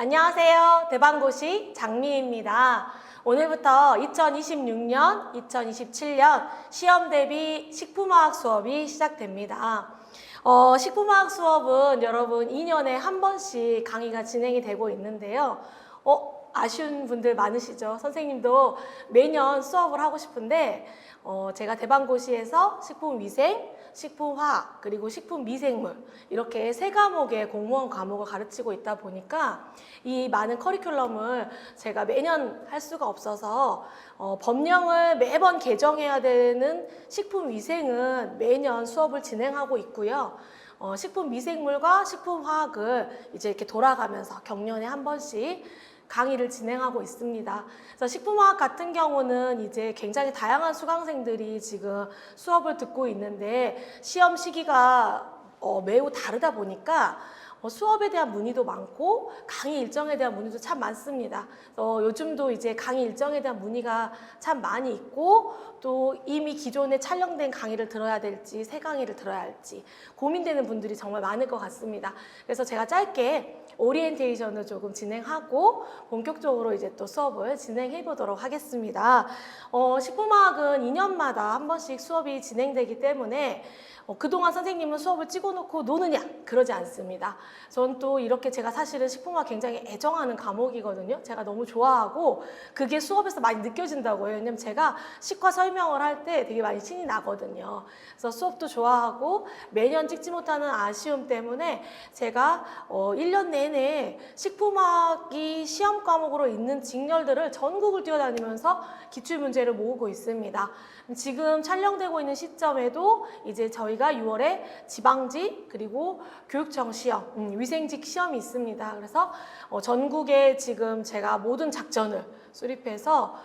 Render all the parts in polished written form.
안녕하세요. 대방고시 장미입니다. 오늘부터 2026년, 2027년 시험 대비 식품화학 수업이 시작됩니다. 식품화학 수업은 여러분 2년에 한 번씩 강의가 진행이 되고 있는데요. 아쉬운 분들 많으시죠? 선생님도 매년 수업을 하고 싶은데 제가 대방고시에서 식품위생, 식품화학, 그리고 식품미생물 이렇게 세 과목의 공무원 과목을 가르치고 있다 보니까 이 많은 커리큘럼을 제가 매년 할 수가 없어서 법령을 매번 개정해야 되는 식품위생은 매년 수업을 진행하고 있고요. 식품미생물과 식품화학을 이제 이렇게 돌아가면서 경년에 한 번씩 강의를 진행하고 있습니다. 그래서 식품화학 같은 경우는 이제 굉장히 다양한 수강생들이 지금 수업을 듣고 있는데 시험 시기가 매우 다르다 보니까 수업에 대한 문의도 많고 강의 일정에 대한 문의도 참 많습니다. 요즘도 이제 강의 일정에 대한 문의가 참 많이 있고 또 이미 기존에 촬영된 강의를 들어야 될지 새 강의를 들어야 할지 고민되는 분들이 정말 많을 것 같습니다. 그래서 제가 짧게 오리엔테이션을 조금 진행하고 본격적으로 이제 또 수업을 진행해 보도록 하겠습니다. 식품화학은 2년마다 한 번씩 수업이 진행되기 때문에 그동안 선생님은 수업을 찍어놓고 노느냐? 그러지 않습니다. 전 또 이렇게 제가 사실은 식품화학 굉장히 애정하는 과목이거든요. 제가 너무 좋아하고 그게 수업에서 많이 느껴진다고요. 왜냐면 제가 식과 설명을 할 때 되게 많이 신이 나거든요. 그래서 수업도 좋아하고 매년 찍지 못하는 아쉬움 때문에 제가 1년 내내 식품화학이 시험 과목으로 있는 직렬들을 전국을 뛰어다니면서 기출문제를 모으고 있습니다. 지금 촬영되고 있는 시점에도 이제 저희가 6월에 지방직 그리고 교육청 시험, 위생직 시험이 있습니다. 그래서 전국에 지금 제가 모든 작전을 수립해서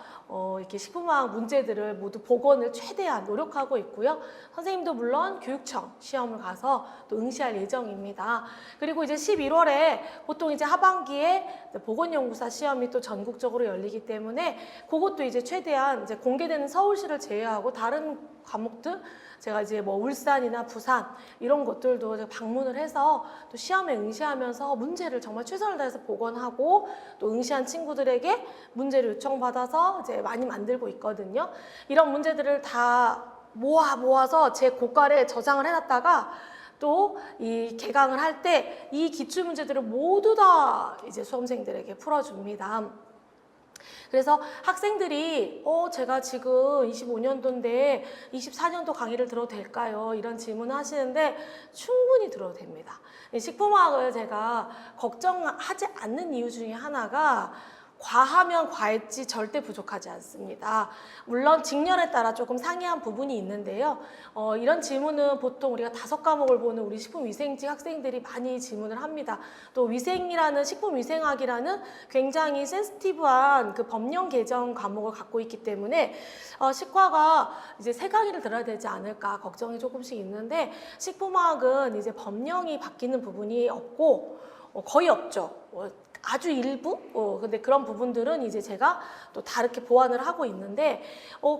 이렇게 식품화학 문제들을 모두 복원을 최대한 노력하고 있고요. 선생님도 물론 교육청 시험을 가서 또 응시할 예정입니다. 그리고 이제 11월에 보통 이제 하반기에 보건연구사 시험이 또 전국적으로 열리기 때문에 그것도 이제 최대한 이제 공개되는 서울시를 제외하고 다른 과목들 제가 이제 뭐 울산이나 부산 이런 것들도 제가 방문을 해서 또 시험에 응시하면서 문제를 정말 최선을 다해서 복원하고 또 응시한 친구들에게 문제를 요청받아서 이제 많이 만들고 있거든요. 이런 문제들을 다 모아서 제 고깔에 저장을 해놨다가 또 이 개강을 할 때 이 기출 문제들을 모두 다 이제 수험생들에게 풀어줍니다. 그래서 학생들이 제가 지금 25년도인데 24년도 강의를 들어도 될까요? 이런 질문을 하시는데 충분히 들어도 됩니다. 식품화학을 제가 걱정하지 않는 이유 중에 하나가 과하면 과했지 절대 부족하지 않습니다. 물론 직렬에 따라 조금 상이한 부분이 있는데요. 이런 질문은 보통 우리가 5과목을 보는 우리 식품위생직 학생들이 많이 질문을 합니다. 또 위생이라는 식품위생학이라는 굉장히 센시티브한 그 법령 개정 과목을 갖고 있기 때문에 식과가 이제 새 강의를 들어야 되지 않을까 걱정이 조금씩 있는데 식품화학은 이제 법령이 바뀌는 부분이 없고 거의 없죠. 아주 일부? 근데 그런 부분들은 이제 제가 또 다르게 보완을 하고 있는데,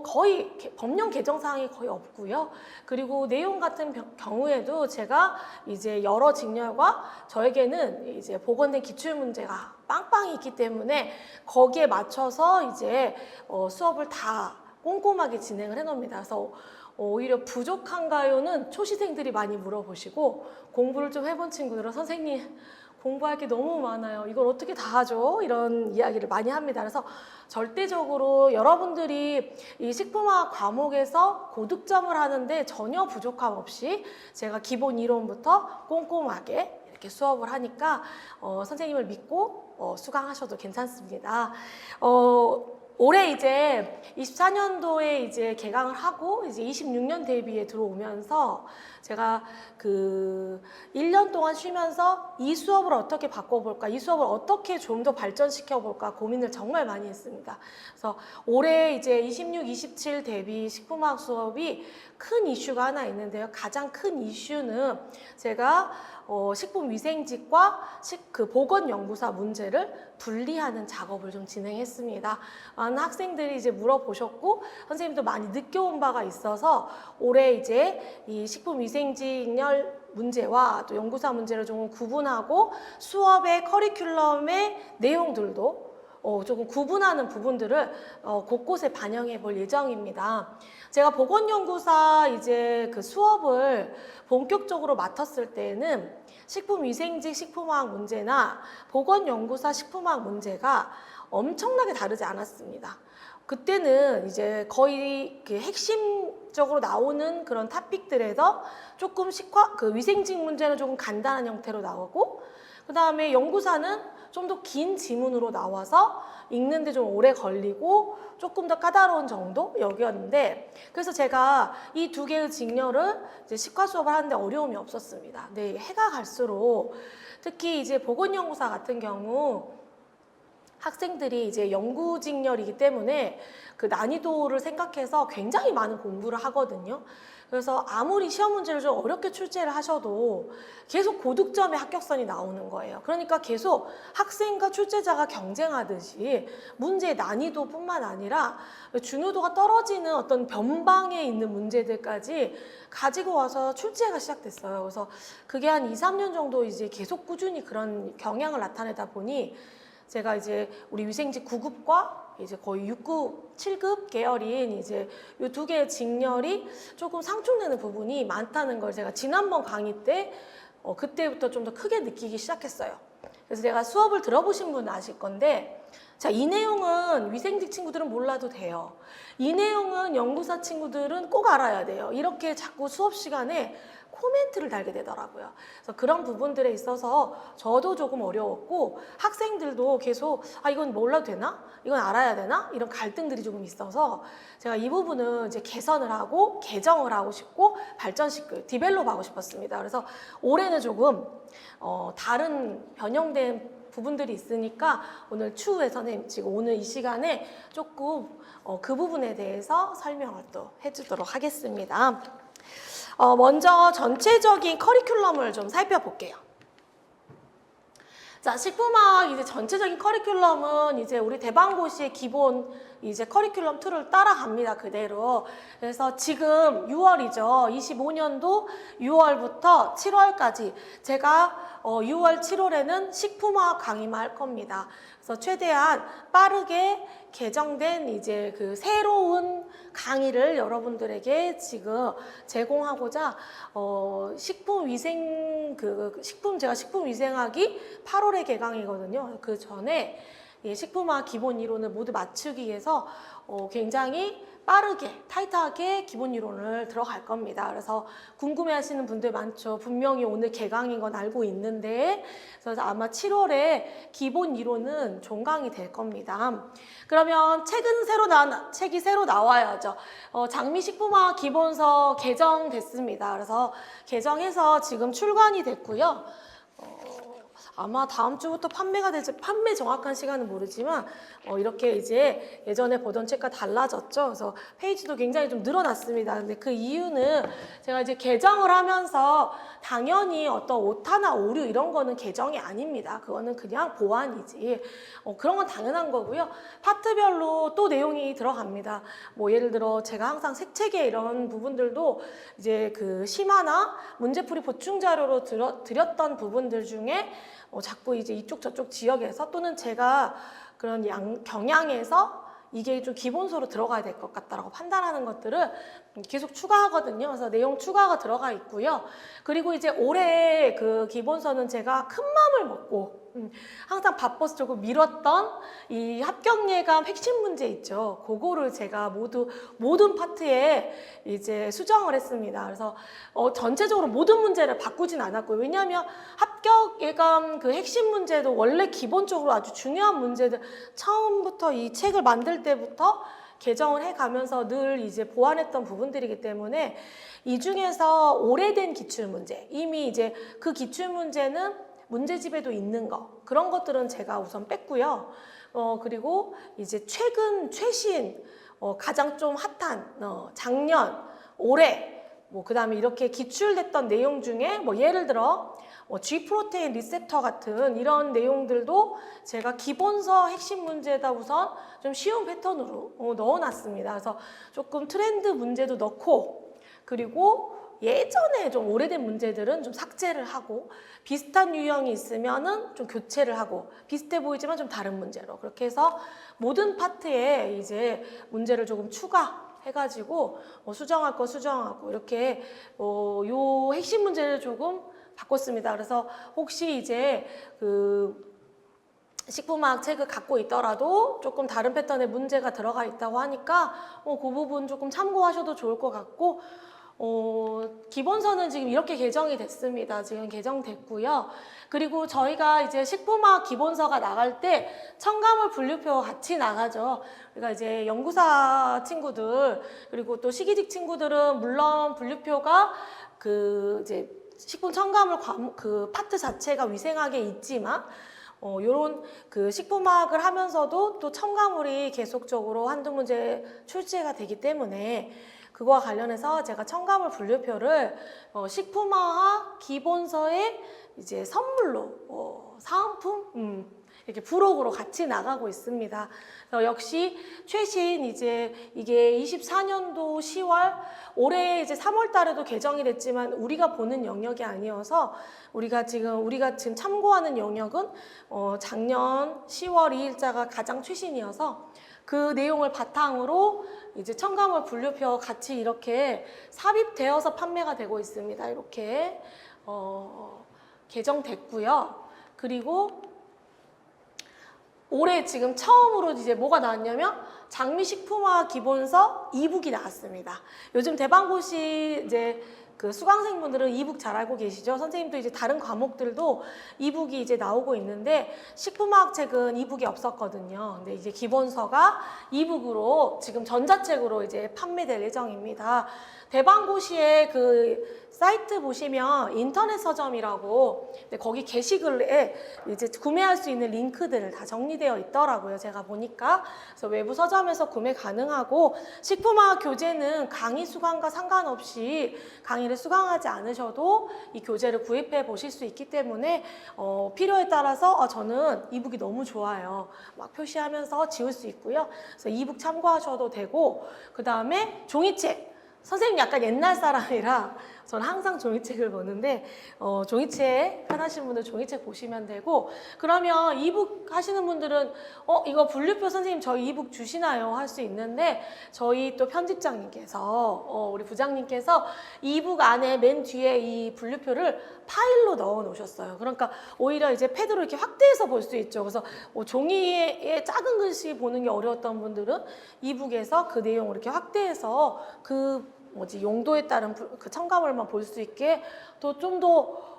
거의 법령 개정 사항이 거의 없고요. 그리고 내용 같은 경우에도 제가 이제 여러 직렬과 저에게는 이제 복원된 기출 문제가 빵빵히 있기 때문에 거기에 맞춰서 이제 수업을 다 꼼꼼하게 진행을 해 놓습니다. 그래서 오히려 부족한가요는 초시생들이 많이 물어보시고 공부를 좀 해본 친구들은 선생님 공부할 게 너무 많아요. 이걸 어떻게 다 하죠? 이런 이야기를 많이 합니다. 그래서 절대적으로 여러분들이 이 식품화학 과목에서 고득점을 하는데 전혀 부족함 없이 제가 기본 이론부터 꼼꼼하게 이렇게 수업을 하니까 선생님을 믿고 수강하셔도 괜찮습니다. 올해 이제 24년도에 이제 개강을 하고 이제 26년 대비에 들어오면서 제가 그 1년 동안 쉬면서 이 수업을 어떻게 바꿔볼까, 이 수업을 어떻게 좀 더 발전시켜볼까 고민을 정말 많이 했습니다. 그래서 올해 이제 26, 27 대비 식품화학 수업이 큰 이슈가 하나 있는데요. 가장 큰 이슈는 제가 식품위생직과 그 보건연구사 문제를 분리하는 작업을 좀 진행했습니다. 많은 학생들이 이제 물어보셨고 선생님도 많이 느껴온 바가 있어서 올해 이제 이 식품위생직열 문제와 또 연구사 문제를 조금 구분하고 수업의 커리큘럼의 내용들도 조금 구분하는 부분들을 곳곳에 반영해 볼 예정입니다. 제가 보건연구사 이제 그 수업을 본격적으로 맡았을 때는 식품위생직 식품화학 문제나 보건연구사 식품화학 문제가 엄청나게 다르지 않았습니다. 그때는 이제 거의 그 핵심적으로 나오는 그런 토픽들에서 조금 그 위생직 문제는 조금 간단한 형태로 나오고, 그 다음에 연구사는 좀 더 긴 지문으로 나와서 읽는데 좀 오래 걸리고 조금 더 까다로운 정도 여기였는데, 그래서 제가 이 두 개의 직렬을 이제 식과 수업을 하는데 어려움이 없었습니다. 근데 해가 갈수록 특히 이제 보건연구사 같은 경우 학생들이 이제 연구 직렬이기 때문에 그 난이도를 생각해서 굉장히 많은 공부를 하거든요. 그래서 아무리 시험 문제를 좀 어렵게 출제를 하셔도 계속 고득점의 합격선이 나오는 거예요. 그러니까 계속 학생과 출제자가 경쟁하듯이 문제의 난이도뿐만 아니라 중요도가 떨어지는 어떤 변방에 있는 문제들까지 가지고 와서 출제가 시작됐어요. 그래서 그게 한 2, 3년 정도 이제 계속 꾸준히 그런 경향을 나타내다 보니 제가 이제 우리 위생직 9급과 이제 거의 6급, 7급 계열인 이제 이 두 개의 직렬이 조금 상충되는 부분이 많다는 걸 제가 지난번 강의 때 그때부터 좀 더 크게 느끼기 시작했어요. 그래서 제가 수업을 들어보신 분은 아실 건데, 자, 이 내용은 위생직 친구들은 몰라도 돼요. 이 내용은 연구사 친구들은 꼭 알아야 돼요. 이렇게 자꾸 수업 시간에 코멘트를 달게 되더라고요. 그래서 그런 부분들에 있어서 저도 조금 어려웠고, 학생들도 계속 이건 몰라도 되나? 이건 알아야 되나? 이런 갈등들이 조금 있어서 제가 이 부분은 이제 개선을 하고 개정을 하고 싶고 발전시키고 디벨롭 하고 싶었습니다. 그래서 올해는 조금 다른 변형된 부분들이 있으니까 오늘 추후에서는 지금 오늘 이 시간에 조금 그 부분에 대해서 설명을 또 해주도록 하겠습니다. 먼저 전체적인 커리큘럼을 좀 살펴볼게요. 자, 식품화학 이제 전체적인 커리큘럼은 이제 우리 대방고시의 기본 이제 커리큘럼 2를 따라갑니다. 그대로. 그래서 지금 6월이죠. 25년도 6월부터 7월까지 제가 6월, 7월에는 식품화학 강의만 할 겁니다. 그래서 최대한 빠르게 개정된 이제 그 새로운 강의를 여러분들에게 지금 제공하고자 제가 식품위생학이 8월에 개강이거든요. 그 전에 식품화학 기본 이론을 모두 맞추기 위해서 굉장히 빠르게 타이트하게 기본 이론을 들어갈 겁니다. 그래서 궁금해하시는 분들 많죠. 분명히 오늘 개강인 건 알고 있는데, 그래서 아마 7월에 기본 이론은 종강이 될 겁니다. 그러면 책이 새로 나와야죠. 장미식품화학 기본서 개정됐습니다. 그래서 개정해서 지금 출간이 됐고요. 아마 다음 주부터 판매가 될지, 판매 정확한 시간은 모르지만 이렇게 이제 예전에 보던 책과 달라졌죠. 그래서 페이지도 굉장히 좀 늘어났습니다. 근데 그 이유는 제가 이제 개정을 하면서 당연히 어떤 오타나 오류 이런 거는 개정이 아닙니다. 그거는 그냥 보완이지. 그런 건 당연한 거고요. 파트별로 또 내용이 들어갑니다. 뭐 예를 들어 제가 항상 색채계 이런 부분들도 이제 그 심화나 문제풀이 보충 자료로 드렸던 부분들 중에 자꾸 이제 이쪽 저쪽 지역에서 또는 제가 그런 경향에서 이게 좀 기본서로 들어가야 될 것 같다라고 판단하는 것들을 계속 추가하거든요. 그래서 내용 추가가 들어가 있고요. 그리고 이제 올해 그 기본서는 제가 큰 마음을 먹고 항상 바빠서 조금 미뤘던 이 합격 예감 핵심 문제 있죠. 그거를 제가 모든 파트에 이제 수정을 했습니다. 그래서 전체적으로 모든 문제를 바꾸진 않았고요. 왜냐하면 합격 예감 그 핵심 문제도 원래 기본적으로 아주 중요한 문제들 처음부터 이 책을 만들 때부터 개정을 해가면서 늘 이제 보완했던 부분들이기 때문에 이 중에서 오래된 기출문제, 이미 이제 그 기출문제는 문제집에도 있는 거, 그런 것들은 제가 우선 뺐고요. 그리고 이제 최신, 가장 좀 핫한, 작년, 올해, 그 다음에 이렇게 기출됐던 내용 중에 예를 들어 G 프로테인 리셉터 같은 이런 내용들도 제가 기본서 핵심 문제에다 우선 좀 쉬운 패턴으로 넣어놨습니다. 그래서 조금 트렌드 문제도 넣고, 그리고 예전에 좀 오래된 문제들은 좀 삭제를 하고 비슷한 유형이 있으면은 좀 교체를 하고 비슷해 보이지만 좀 다른 문제로 그렇게 해서 모든 파트에 이제 문제를 조금 추가해가지고 수정할 거 수정하고 이렇게 요 핵심 문제를 조금 바꿨습니다. 그래서 혹시 이제 그 식품화학 책을 갖고 있더라도 조금 다른 패턴의 문제가 들어가 있다고 하니까 그 부분 조금 참고하셔도 좋을 것 같고 기본서는 지금 이렇게 개정이 됐습니다. 지금 개정됐고요. 그리고 저희가 이제 식품화학 기본서가 나갈 때 첨가물 분류표 같이 나가죠. 그러니까 이제 연구사 친구들 그리고 또 시기직 친구들은 물론 분류표가 그 이제 식품 첨가물 그 파트 자체가 위생하게 있지만 요런 그 식품화학을 하면서도 또 첨가물이 계속적으로 한두 문제 출제가 되기 때문에 그거와 관련해서 제가 첨가물 분류표를 식품화학 기본서에 이제 선물로 사은품 이렇게 부록으로 같이 나가고 있습니다. 역시 최신 이제 이게 24년도 10월 올해 이제 3월 달에도 개정이 됐지만 우리가 보는 영역이 아니어서 우리가 지금 참고하는 영역은 작년 10월 2일자가 가장 최신이어서 그 내용을 바탕으로 이제 첨가물 분류표 같이 이렇게 삽입되어서 판매가 되고 있습니다. 이렇게 개정됐고요. 그리고 올해 지금 처음으로 이제 뭐가 나왔냐면 장미식품화학 기본서 2북이 나왔습니다. 요즘 대방고시 이제 그 수강생분들은 이북 잘 알고 계시죠? 선생님도 이제 다른 과목들도 이북이 이제 나오고 있는데 식품화학 책은 이북이 없었거든요. 근데 이제 기본서가 이북으로 지금 전자책으로 이제 판매될 예정입니다. 대방고시의 그 사이트 보시면 인터넷 서점이라고 거기 게시글에 이제 구매할 수 있는 링크들을 다 정리되어 있더라고요. 제가 보니까. 그래서 외부 서점에서 구매 가능하고 식품화학 교재는 강의 수강과 상관없이 강의를 수강하지 않으셔도 이 교재를 구입해 보실 수 있기 때문에 필요에 따라서 저는 이북이 너무 좋아요. 막 표시하면서 지울 수 있고요. 그래서 이북 참고하셔도 되고 그 다음에 종이책. 선생님 약간 옛날 사람이라 저는 항상 종이책을 보는데 종이책 편하신 분들 종이책 보시면 되고 그러면 이북 하시는 분들은 이거 분류표 선생님 저희 이북 주시나요? 할 수 있는데 저희 또 편집장님께서 우리 부장님께서 이북 안에 맨 뒤에 이 분류표를 파일로 넣어 놓으셨어요. 그러니까 오히려 이제 패드로 이렇게 확대해서 볼 수 있죠. 그래서 종이에 작은 글씨 보는 게 어려웠던 분들은 이북에서 그 내용을 이렇게 확대해서 그 용도에 따른 그 첨가물만 볼 수 있게 또 좀 더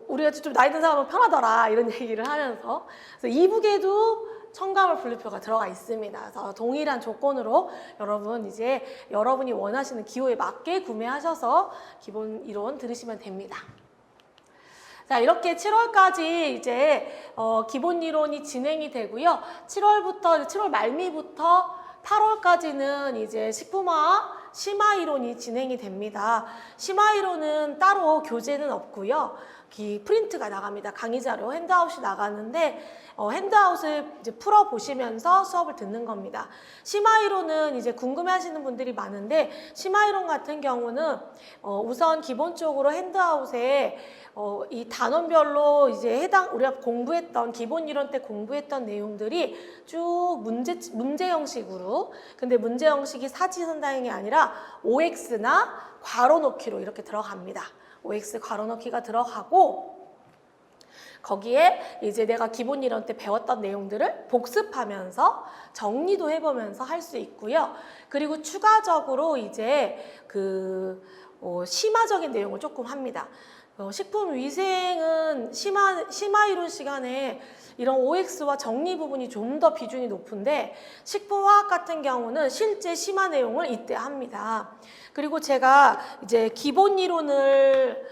우리가 좀 나이 든 사람은 편하더라 이런 얘기를 하면서 그래서 이북에도 첨가물 분류표가 들어가 있습니다. 그래서 동일한 조건으로 여러분 이제 여러분이 원하시는 기호에 맞게 구매하셔서 기본 이론 들으시면 됩니다. 자, 이렇게 7월까지 이제 기본 이론이 진행이 되고요. 7월 말미부터 8월까지는 이제 식품화학 심화 이론이 진행이 됩니다. 심화 이론은 따로 교재는 없고요. 프린트가 나갑니다. 강의 자료 핸드아웃이 나가는데 핸드아웃을 이제 풀어 보시면서 수업을 듣는 겁니다. 심화 이론은 이제 궁금해하시는 분들이 많은데 심화 이론 같은 경우는 우선 기본적으로 핸드아웃에 이 단원별로 이제 우리가 공부했던 기본 이론 때 공부했던 내용들이 쭉 문제 형식으로 근데 문제 형식이 사지선다형이 아니라 OX나 괄호 넣기로 이렇게 들어갑니다. OX 괄호 넣기가 들어가고 거기에 이제 내가 기본 이론 때 배웠던 내용들을 복습하면서 정리도 해보면서 할 수 있고요. 그리고 추가적으로 이제 심화적인 내용을 조금 합니다. 식품위생은 심화 이론 시간에 이런 OX와 정리 부분이 좀 더 비중이 높은데 식품화학 같은 경우는 실제 심화 내용을 이때 합니다. 그리고 제가 이제 기본 이론을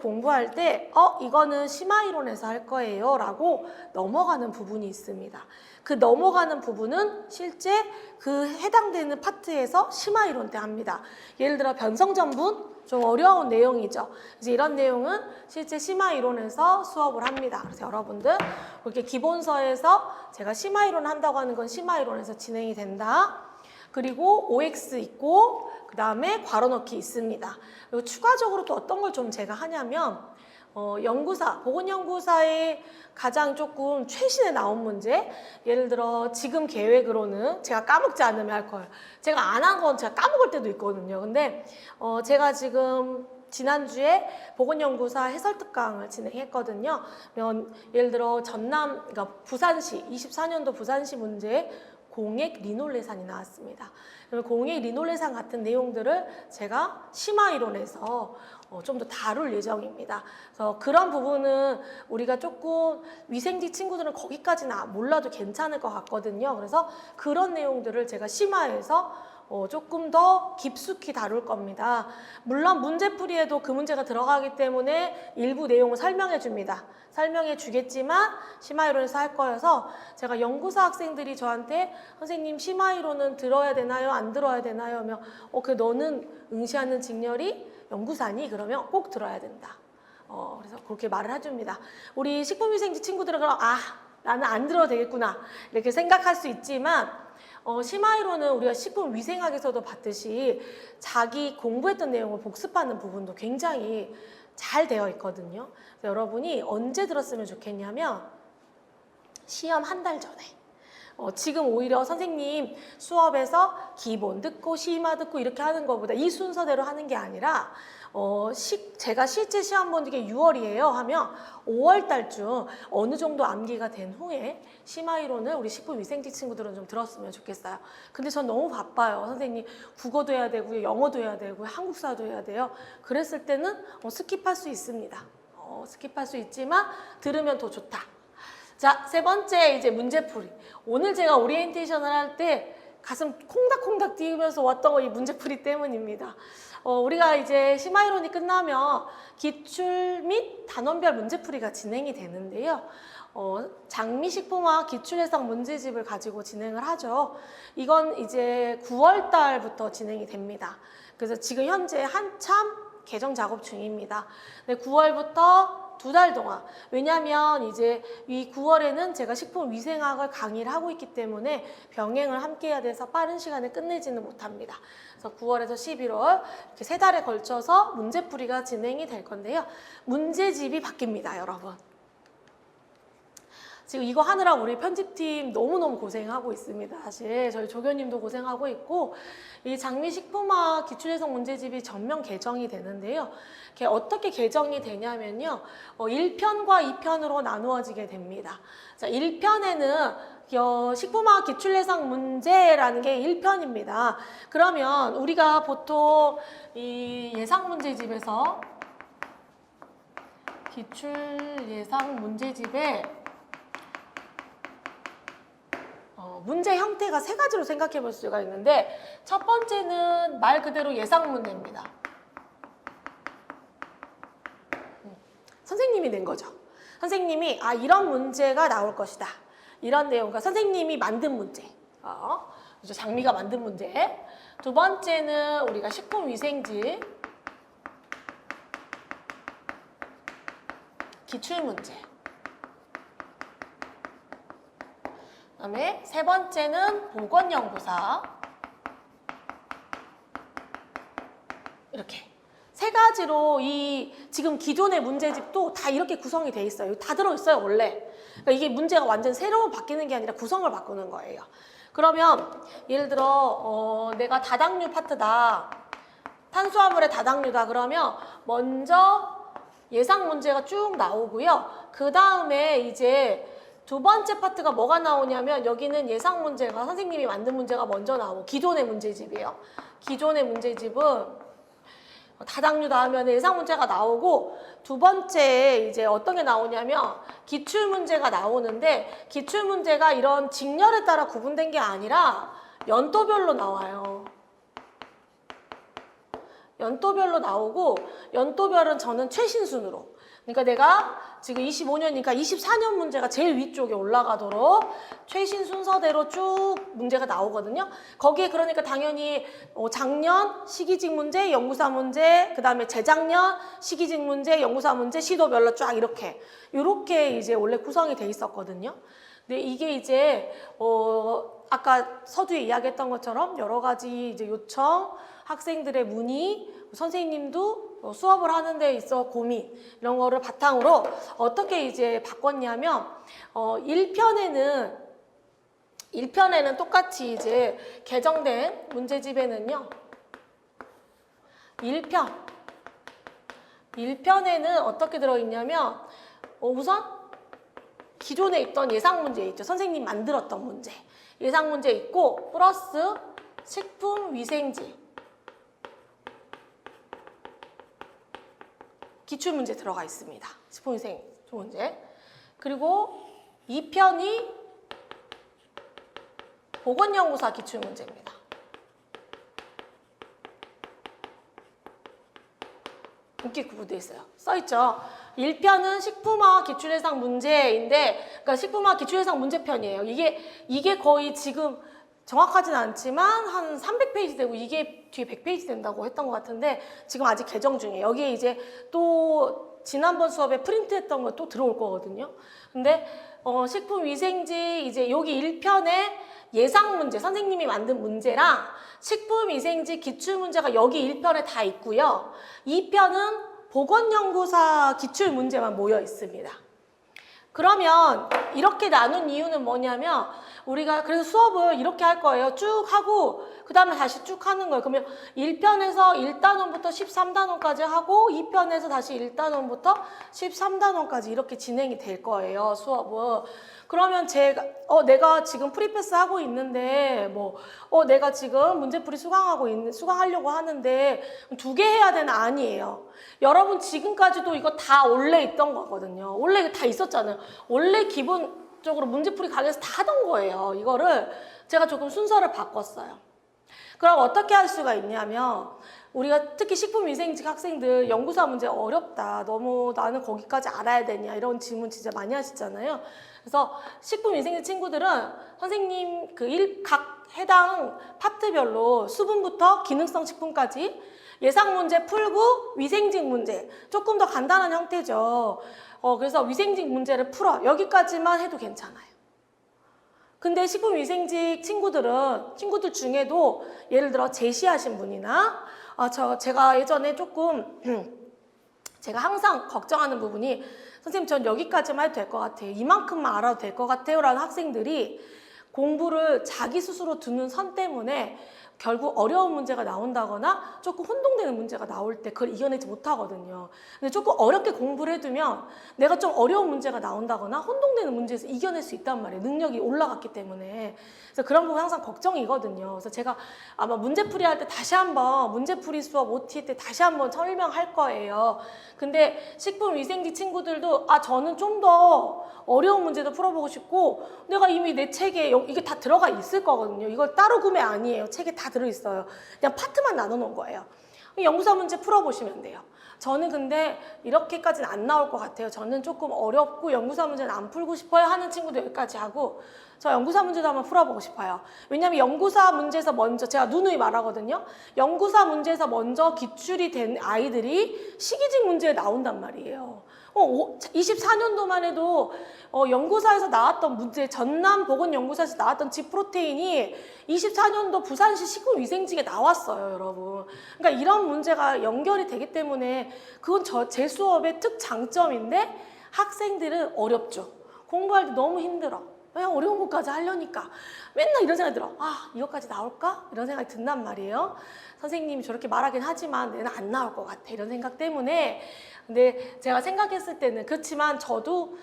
공부할 때 이거는 심화 이론에서 할 거예요 라고 넘어가는 부분이 있습니다. 그 넘어가는 부분은 실제 그 해당되는 파트에서 심화 이론 때 합니다. 예를 들어 변성전분 좀 어려운 내용이죠. 이제 이런 내용은 실제 심화 이론에서 수업을 합니다. 그래서 여러분들 그렇게 기본서에서 제가 심화 이론 한다고 하는 건 심화 이론에서 진행이 된다. 그리고 OX 있고 그 다음에 괄호 넣기 있습니다. 그리고 추가적으로 또 어떤 걸 좀 제가 하냐면 연구사, 보건연구사의 가장 조금 최신에 나온 문제, 예를 들어 지금 계획으로는 제가 까먹지 않으면 할 거예요. 제가 안 한 건 제가 까먹을 때도 있거든요. 근데 제가 지금 지난주에 보건연구사 해설특강을 진행했거든요. 예를 들어 그러니까 부산시, 24년도 부산시 문제에 공액 리놀레산이 나왔습니다. 그러면 공액 리놀레산 같은 내용들을 제가 심화이론에서 좀 더 다룰 예정입니다. 그래서 그런 부분은 우리가 조금 위생직 친구들은 거기까지는 몰라도 괜찮을 것 같거든요. 그래서 그런 내용들을 제가 심화해서 조금 더 깊숙이 다룰 겁니다. 물론 문제풀이에도 그 문제가 들어가기 때문에 일부 내용을 설명해 줍니다. 설명해 주겠지만 심화이론에서 할 거여서 제가 연구사 학생들이 저한테 선생님 심화이론은 들어야 되나요? 안 들어야 되나요? 하면 너는 응시하는 직렬이 연구사니? 그러면 꼭 들어야 된다. 그래서 그렇게 말을 해줍니다. 우리 식품위생지 친구들은 그럼 나는 안 들어도 되겠구나 이렇게 생각할 수 있지만 심화이론은 우리가 식품위생학에서도 봤듯이 자기 공부했던 내용을 복습하는 부분도 굉장히 잘 되어 있거든요. 그래서 여러분이 언제 들었으면 좋겠냐면 시험 한 달 전에. 지금 오히려 선생님 수업에서 기본 듣고 심화 듣고 이렇게 하는 것보다 이 순서대로 하는 게 아니라 제가 실제 시험 본 게 6월이에요 하면 5월 달쯤 어느 정도 암기가 된 후에 심화이론을 우리 식품위생직 친구들은 좀 들었으면 좋겠어요. 근데 전 너무 바빠요. 선생님 국어도 해야 되고요, 영어도 해야 되고요, 한국사도 해야 돼요. 그랬을 때는 스킵할 수 있습니다. 스킵할 수 있지만 들으면 더 좋다. 자, 세 번째 이제 문제풀이. 오늘 제가 오리엔테이션을 할 때 가슴 콩닥콩닥 뛰면서 왔던 거 이 문제풀이 때문입니다. 우리가 이제 심화이론이 끝나면 기출 및 단원별 문제풀이가 진행이 되는데요. 장미식품학 기출해석 문제집을 가지고 진행을 하죠. 이건 이제 9월 달부터 진행이 됩니다. 그래서 지금 현재 한참 개정 작업 중입니다. 네, 9월부터 2달 동안. 왜냐하면 이제 이 9월에는 제가 식품위생학을 강의를 하고 있기 때문에 병행을 함께 해야 돼서 빠른 시간에 끝내지는 못합니다. 그래서 9월에서 11월 이렇게 3달에 걸쳐서 문제풀이가 진행이 될 건데요. 문제집이 바뀝니다, 여러분. 지금 이거 하느라 우리 편집팀 너무너무 고생하고 있습니다. 사실 저희 조교님도 고생하고 있고 이 장미식품학 기출해석 문제집이 전면 개정이 되는데요. 어떻게 개정이 되냐면요. 1편과 2편으로 나누어지게 됩니다. 자, 1편에는 식품학 기출해석 문제라는 게 1편입니다. 그러면 우리가 보통 이 예상 문제집에서 기출 예상 문제집에 문제 형태가 3가지로 생각해 볼 수가 있는데 첫 번째는 말 그대로 예상 문제입니다. 선생님이 낸 거죠. 선생님이 이런 문제가 나올 것이다. 이런 내용과 선생님이 만든 문제. 장미가 만든 문제. 두 번째는 우리가 식품위생지 기출문제. 그다음에 세 번째는 보건연구사. 이렇게 3가지로 이 지금 기존의 문제집도 다 이렇게 구성이 돼 있어요. 다 들어있어요, 원래. 그러니까 이게 문제가 완전 새로 바뀌는 게 아니라 구성을 바꾸는 거예요. 그러면 예를 들어 내가 다당류 파트다. 탄수화물의 다당류다. 그러면 먼저 예상 문제가 쭉 나오고요. 그 다음에 이제 두 번째 파트가 뭐가 나오냐면 여기는 예상 문제가 선생님이 만든 문제가 먼저 나오고 기존의 문제집이에요. 기존의 문제집은 다당류다 하면 예상 문제가 나오고 두 번째 이제 어떤 게 나오냐면 기출 문제가 나오는데 기출 문제가 이런 직렬에 따라 구분된 게 아니라 연도별로 나와요. 연도별로 나오고 연도별은 저는 최신순으로. 그러니까 내가 지금 25년이니까 24년 문제가 제일 위쪽에 올라가도록 최신 순서대로 쭉 문제가 나오거든요. 거기에 그러니까 당연히 작년 시기직 문제, 연구사 문제, 그 다음에 재작년 시기직 문제, 연구사 문제, 시도별로 쫙 이렇게 이제 원래 구성이 돼 있었거든요. 근데 이게 이제 아까 서두에 이야기했던 것처럼 여러 가지 이제 요청 학생들의 문의, 선생님도 수업을 하는 데 있어 고민 이런 거를 바탕으로 어떻게 이제 바꿨냐면 1편에는 똑같이 이제 개정된 문제집에는요 1편에는 어떻게 들어있냐면 우선 기존에 있던 예상 문제 있죠. 선생님 만들었던 문제. 예상 문제 있고 플러스 식품위생지 기출문제 들어가 있습니다. 식품위생 문제. 그리고 2편이 보건연구사 기출문제입니다. 이렇게 구분되어 있어요. 써있죠. 1편은 식품화 기출예상 문제인데, 그러니까 식품화 기출예상 문제편이에요. 이게 거의 지금 정확하진 않지만 한 300페이지 되고 이게 뒤에 100페이지 된다고 했던 것 같은데 지금 아직 개정 중이에요. 여기에 이제 또 지난번 수업에 프린트했던 거 또 들어올 거거든요. 근데 식품위생지 이제 여기 1편에 예상 문제, 선생님이 만든 문제랑 식품위생지 기출문제가 여기 1편에 다 있고요. 2편은 보건연구사 기출문제만 모여 있습니다. 그러면 이렇게 나눈 이유는 뭐냐면 우리가 그래서 수업을 이렇게 할 거예요. 쭉 하고 그 다음에 다시 쭉 하는 거예요. 그러면 1편에서 1단원부터 13단원까지 하고 2편에서 다시 1단원부터 13단원까지 이렇게 진행이 될 거예요. 수업은. 그러면 내가 지금 프리패스 하고 있는데 내가 지금 문제풀이 수강하려고 하는데 2개 해야 되나? 아니에요. 여러분 지금까지도 이거 다 원래 있던 거거든요. 원래 다 있었잖아요. 원래 기본적으로 문제풀이 강의에서 다 하던 거예요. 이거를 제가 조금 순서를 바꿨어요. 그럼 어떻게 할 수가 있냐면 우리가 특히 식품위생직 학생들 연구사 문제 어렵다. 너무 나는 거기까지 알아야 되냐 이런 질문 진짜 많이 하시잖아요. 그래서 식품위생직 친구들은 선생님 각 해당 파트별로 수분부터 기능성 식품까지 예상 문제 풀고 위생직 문제 조금 더 간단한 형태죠. 그래서 위생직 문제를 풀어 여기까지만 해도 괜찮아요. 근데 식품위생직 친구들 중에도 예를 들어 제시하신 분이나 제가 예전에 조금 제가 항상 걱정하는 부분이 선생님 전 여기까지만 해도 될 것 같아요. 이만큼만 알아도 될 것 같아요 라는 학생들이 공부를 자기 스스로 두는 선 때문에 결국 어려운 문제가 나온다거나 조금 혼동되는 문제가 나올 때 그걸 이겨내지 못하거든요. 근데 조금 어렵게 공부를 해두면 내가 좀 어려운 문제가 나온다거나 혼동되는 문제에서 이겨낼 수 있단 말이에요. 능력이 올라갔기 때문에. 그래서 그런 부분 항상 걱정이거든요. 그래서 제가 아마 문제풀이 할 때 다시 한번 문제풀이 수업 OT 때 다시 한번 설명할 거예요. 근데 식품위생직 친구들도 저는 좀 더 어려운 문제도 풀어보고 싶고 내가 이미 내 책에 이게 다 들어가 있을 거거든요. 이걸 따로 구매 아니에요. 책에 다 들어있어요. 그냥 파트만 나눠놓은 거예요. 연구사 문제 풀어보시면 돼요. 저는 근데 이렇게까지는 안 나올 것 같아요. 저는 조금 어렵고 연구사 문제는 안 풀고 싶어요 하는 친구도 여기까지 하고 저 연구사 문제도 한번 풀어보고 싶어요. 왜냐하면 연구사 문제에서 먼저 제가 누누이 말하거든요. 연구사 문제에서 먼저 기출이 된 아이들이 시기직 문제에 나온단 말이에요. 24년도만 해도 연구사에서 나왔던 문제, 전남보건연구사에서 나왔던 지프로테인이 24년도 부산시 식품위생직에 나왔어요, 여러분. 그러니까 이런 문제가 연결이 되기 때문에 그건 제 수업의 특장점인데 학생들은 어렵죠. 공부할 때 너무 힘들어. 그냥 어려운 것까지 하려니까 맨날 이런 생각이 들어. 이것까지 나올까? 이런 생각이 든단 말이에요. 선생님이 저렇게 말하긴 하지만 내는 안 나올 것 같아. 이런 생각 때문에. 근데 제가 생각했을 때는 그렇지만 저도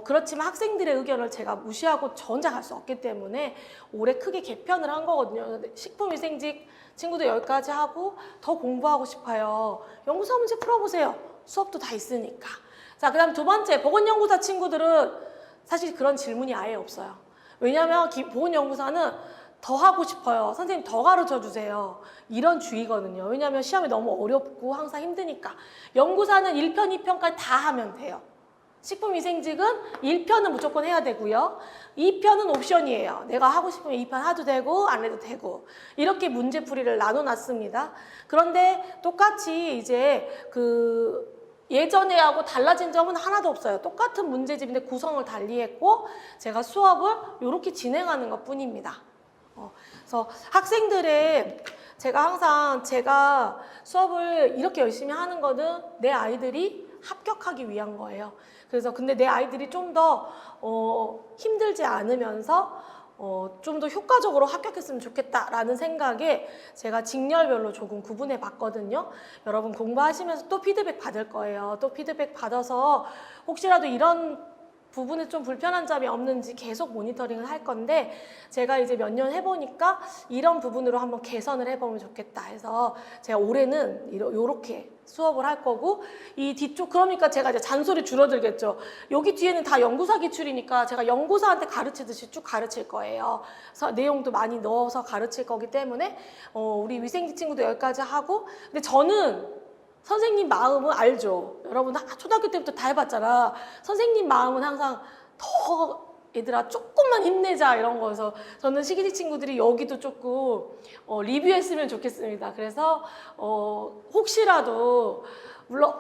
그렇지만 학생들의 의견을 제가 무시하고 저 혼자 갈 수 없기 때문에 올해 크게 개편을 한 거거든요. 식품위생직 친구들 여기까지 하고 더 공부하고 싶어요. 연구사 문제 풀어보세요. 수업도 다 있으니까. 자, 그 다음 두 번째 보건연구사 친구들은 사실 그런 질문이 아예 없어요. 왜냐하면 보건연구사는 더 하고 싶어요. 선생님 더 가르쳐주세요. 이런 주의거든요. 왜냐하면 시험이 너무 어렵고 항상 힘드니까. 연구사는 1편, 2편까지 다 하면 돼요. 식품위생직은 1편은 무조건 해야 되고요. 2편은 옵션이에요. 내가 하고 싶으면 2편 해도 되고 안 해도 되고 이렇게 문제풀이를 나눠놨습니다. 그런데 똑같이 이제 예전에 하고 달라진 점은 하나도 없어요. 똑같은 문제집인데 구성을 달리했고 제가 수업을 이렇게 진행하는 것 뿐입니다. 그래서 학생들의 제가 항상 제가 수업을 이렇게 열심히 하는 거는 내 아이들이 합격하기 위한 거예요. 그래서 근데 내 아이들이 좀 더 힘들지 않으면서 좀 더 효과적으로 합격했으면 좋겠다라는 생각에 제가 직렬별로 조금 구분해 봤거든요. 여러분 공부하시면서 또 피드백 받을 거예요. 또 피드백 받아서 혹시라도 이런 부분에 좀 불편한 점이 없는지 계속 모니터링을 할 건데, 제가 이제 몇 년 해보니까 이런 부분으로 한번 개선을 해보면 좋겠다 해서 제가 올해는 요렇게 수업을 할 거고, 이 뒤쪽 그러니까 제가 이제 잔소리 줄어들겠죠. 여기 뒤에는 다 연구사 기출이니까 제가 연구사한테 가르치듯이 쭉 가르칠 거예요. 그래서 내용도 많이 넣어서 가르칠 거기 때문에 우리 위생지 친구도 여기까지 하고, 근데 저는 선생님 마음은 알죠. 여러분 초등학교 때부터 다 해봤잖아. 선생님 마음은 항상 더 얘들아 조금만 힘내자 이런 거여서 저는 시기직 친구들이 여기도 조금 리뷰했으면 좋겠습니다. 그래서 혹시라도 물론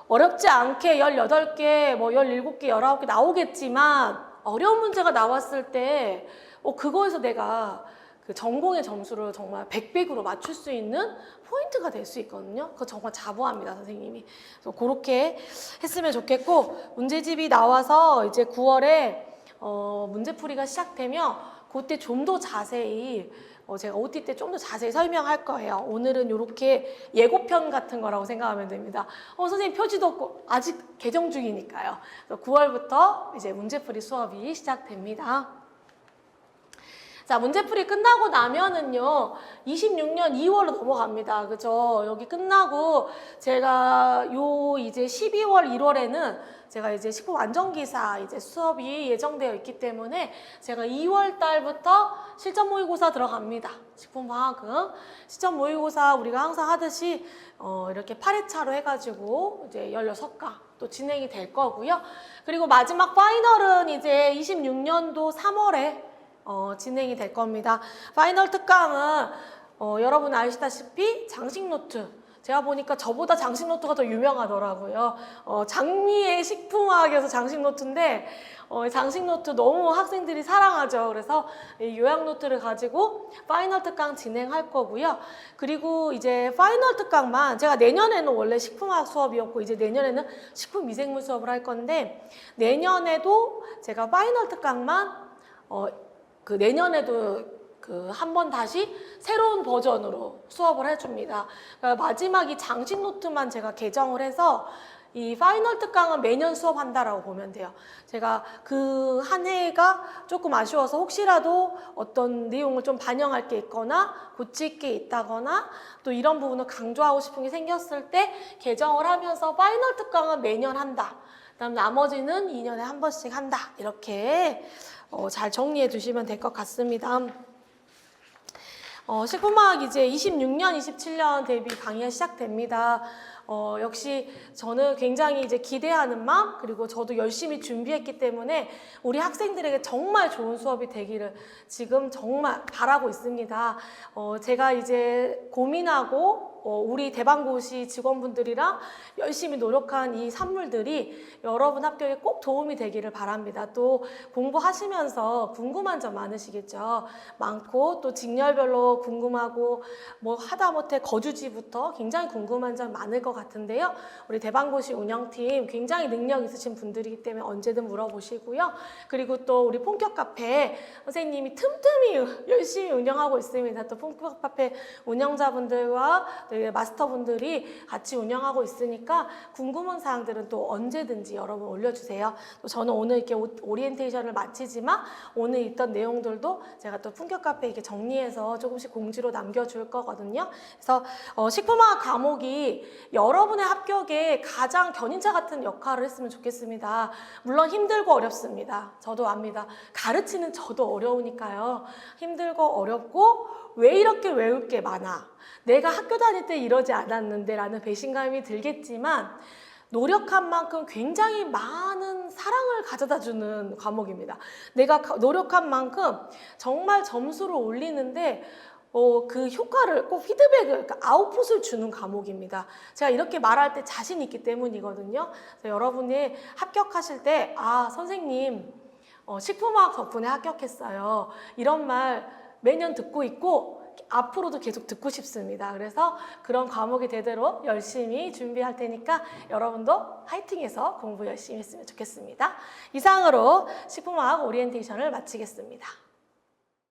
어렵지 않게 18개, 뭐 17개, 19개 나오겠지만 어려운 문제가 나왔을 때 그거에서 내가 그 전공의 점수를 정말 100%로 맞출 수 있는 포인트가 될 수 있거든요. 그거 정말 자부합니다, 선생님이. 그래서 그렇게 했으면 좋겠고, 문제집이 나와서 이제 9월에 문제풀이가 시작되면 그때 좀 더 자세히 제가 OT 때 좀 더 자세히 설명할 거예요. 오늘은 이렇게 예고편 같은 거라고 생각하면 됩니다. 선생님 표지도 없고 아직 개정 중이니까요. 그래서 9월부터 이제 문제풀이 수업이 시작됩니다. 자, 문제풀이 끝나고 나면은요, 26년 2월로 넘어갑니다. 그죠? 여기 끝나고 제가 이제 12월, 1월에는 제가 이제 식품 안전기사 이제 수업이 예정되어 있기 때문에 제가 2월 달부터 실전 모의고사 들어갑니다. 식품화학은 실전 모의고사 우리가 항상 하듯이 이렇게 8회차로 해가지고 이제 16과 또 진행이 될 거고요. 그리고 마지막 파이널은 이제 26년도 3월에 진행이 될 겁니다. 파이널 특강은 여러분 아시다시피 장식 노트, 제가 보니까 저보다 장식 노트가 더 유명하더라고요. 장미의 식품화학에서 장식 노트인데 장식 노트 너무 학생들이 사랑하죠. 그래서 이 요약 노트를 가지고 파이널 특강 진행할 거고요. 그리고 이제 파이널 특강만 제가 내년에는 원래 식품화학 수업이었고 이제 내년에는 식품미생물 수업을 할 건데, 내년에도 제가 파이널 특강만 그 내년에도 한 번 다시 새로운 버전으로 수업을 해줍니다. 그러니까 마지막 이 장식 노트만 제가 개정을 해서 이 파이널 특강은 매년 수업한다라고 보면 돼요. 제가 그 한 해가 조금 아쉬워서 혹시라도 어떤 내용을 좀 반영할 게 있거나 고칠 게 있다거나 또 이런 부분을 강조하고 싶은 게 생겼을 때 개정을 하면서 파이널 특강은 매년 한다. 그다음 나머지는 2년에 한 번씩 한다. 이렇게 잘 정리해 두시면 될 것 같습니다. 식품화학 이제 26년, 27년 대비 강의가 시작됩니다. 역시 저는 굉장히 이제 기대하는 마음, 그리고 저도 열심히 준비했기 때문에 우리 학생들에게 정말 좋은 수업이 되기를 지금 정말 바라고 있습니다. 제가 이제 고민하고 우리 대방고시 직원분들이랑 열심히 노력한 이 산물들이 여러분 합격에 꼭 도움이 되기를 바랍니다. 또 공부하시면서 궁금한 점 많으시겠죠. 많고 또 직렬별로 궁금하고 뭐 하다못해 거주지부터 굉장히 궁금한 점 많을 것 같은데요. 우리 대방고시 운영팀 굉장히 능력 있으신 분들이기 때문에 언제든 물어보시고요. 그리고 또 우리 본격 카페 선생님이 틈틈이 열심히 운영하고 있습니다. 또 본격 카페 운영자분들과 마스터분들이 같이 운영하고 있으니까 궁금한 사항들은 또 언제든지 여러분 올려주세요. 또 저는 오늘 이렇게 오리엔테이션을 마치지만 오늘 있던 내용들도 제가 또 품격 카페에 이렇게 정리해서 조금씩 공지로 남겨줄 거거든요. 그래서 식품화학 과목이 여러분의 합격에 가장 견인차 같은 역할을 했으면 좋겠습니다. 물론 힘들고 어렵습니다. 저도 압니다. 가르치는 저도 어려우니까요. 힘들고 어렵고 왜 이렇게 외울 게 많아? 내가 학교 다닐 때 이러지 않았는데 라는 배신감이 들겠지만 노력한 만큼 굉장히 많은 사랑을 가져다 주는 과목입니다. 내가 노력한 만큼 정말 점수를 올리는데 그 효과를 꼭 피드백을, 그러니까 아웃풋을 주는 과목입니다. 제가 이렇게 말할 때 자신 있기 때문이거든요. 그래서 여러분이 합격하실 때 선생님 식품화학 덕분에 합격했어요. 이런 말 매년 듣고 있고 앞으로도 계속 듣고 싶습니다. 그래서 그런 과목이 되도록 열심히 준비할 테니까 여러분도 화이팅해서 공부 열심히 했으면 좋겠습니다. 이상으로 식품화학 오리엔테이션을 마치겠습니다.